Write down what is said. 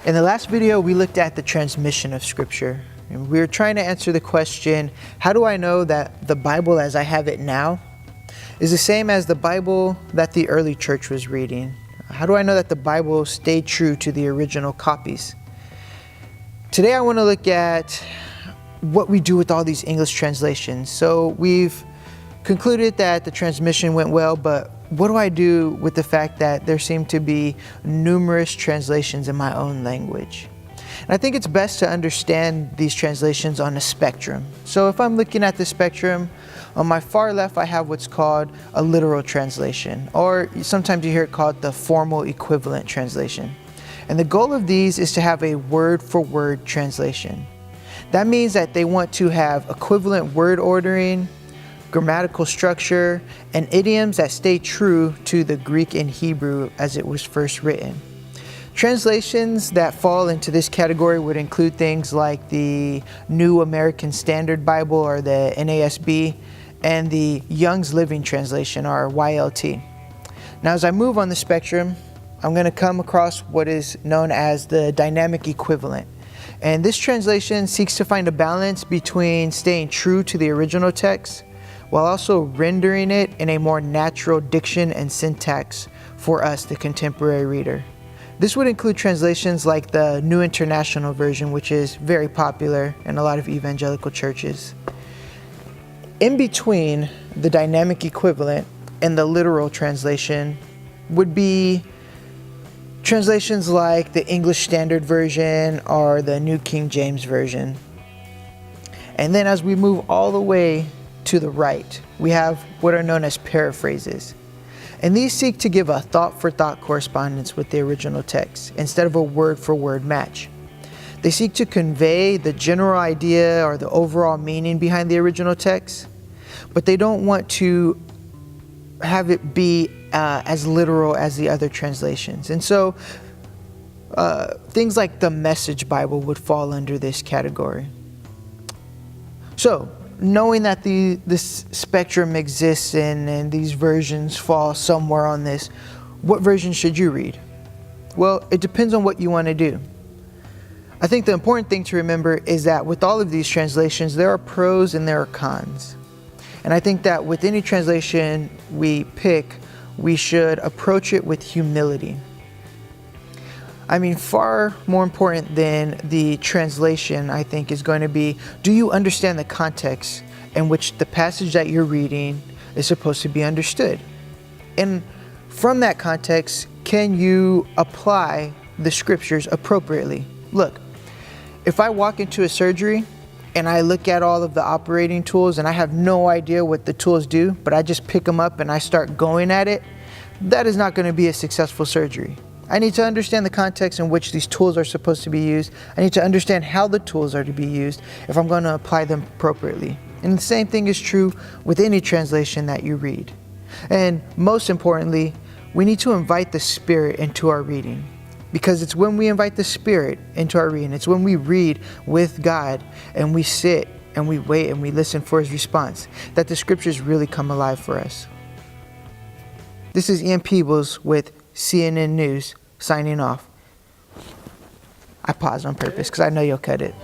In the last video, we looked at the transmission of Scripture. And we were trying to answer the question, how do I know that the Bible as I have it now is the same as the Bible that the early church was reading? How do I know that the Bible stayed true to the original copies? Today I want to look at what we do with all these English translations. So we've concluded that the transmission went well, but what do I do with the fact that there seem to be numerous translations in my own language? And I think it's best to understand these translations on a spectrum. So if I'm looking at the spectrum, on my far left I have what's called a literal translation, or sometimes you hear it called the formal equivalent translation. And the goal of these is to have a word-for-word translation. That means that they want to have equivalent word ordering, grammatical structure, and idioms that stay true to the Greek and Hebrew as it was first written. Translations that fall into this category would include things like the New American Standard Bible, or the NASB, and the Young's Living Translation, or YLT. Now, as I move on the spectrum, I'm going to come across what is known as the dynamic equivalent. And this translation seeks to find a balance between staying true to the original text while also rendering it in a more natural diction and syntax for us, the contemporary reader. This would include translations like the New International Version, which is very popular in a lot of evangelical churches. In between the dynamic equivalent and the literal translation would be translations like the English Standard Version or the New King James Version. And then as we move all the way to the right, we have what are known as paraphrases. And these seek to give a thought-for-thought correspondence with the original text instead of a word-for-word match. They seek to convey the general idea or the overall meaning behind the original text, but they don't want to have it be as literal as the other translations. And so things like the Message Bible would fall under this category. So, knowing that this spectrum exists and these versions fall somewhere on this, what version should you read? Well, it depends on what you want to do. I think the important thing to remember is that with all of these translations, there are pros and there are cons. And I think that with any translation we pick, we should approach it with humility. I mean, far more important than the translation, I think, is going to be, do you understand the context in which the passage that you're reading is supposed to be understood? And from that context, can you apply the scriptures appropriately? Look, if I walk into a surgery and I look at all of the operating tools and I have no idea what the tools do, but I just pick them up and I start going at it, that is not going to be a successful surgery. I need to understand the context in which these tools are supposed to be used. I need to understand how the tools are to be used if I'm going to apply them appropriately. And the same thing is true with any translation that you read. And most importantly, we need to invite the Spirit into our reading. Because it's when we invite the Spirit into our reading, it's when we read with God and we sit and we wait and we listen for His response, that the scriptures really come alive for us. This is Ian Peebles with CNN News signing off. I paused on purpose because I know you'll cut it.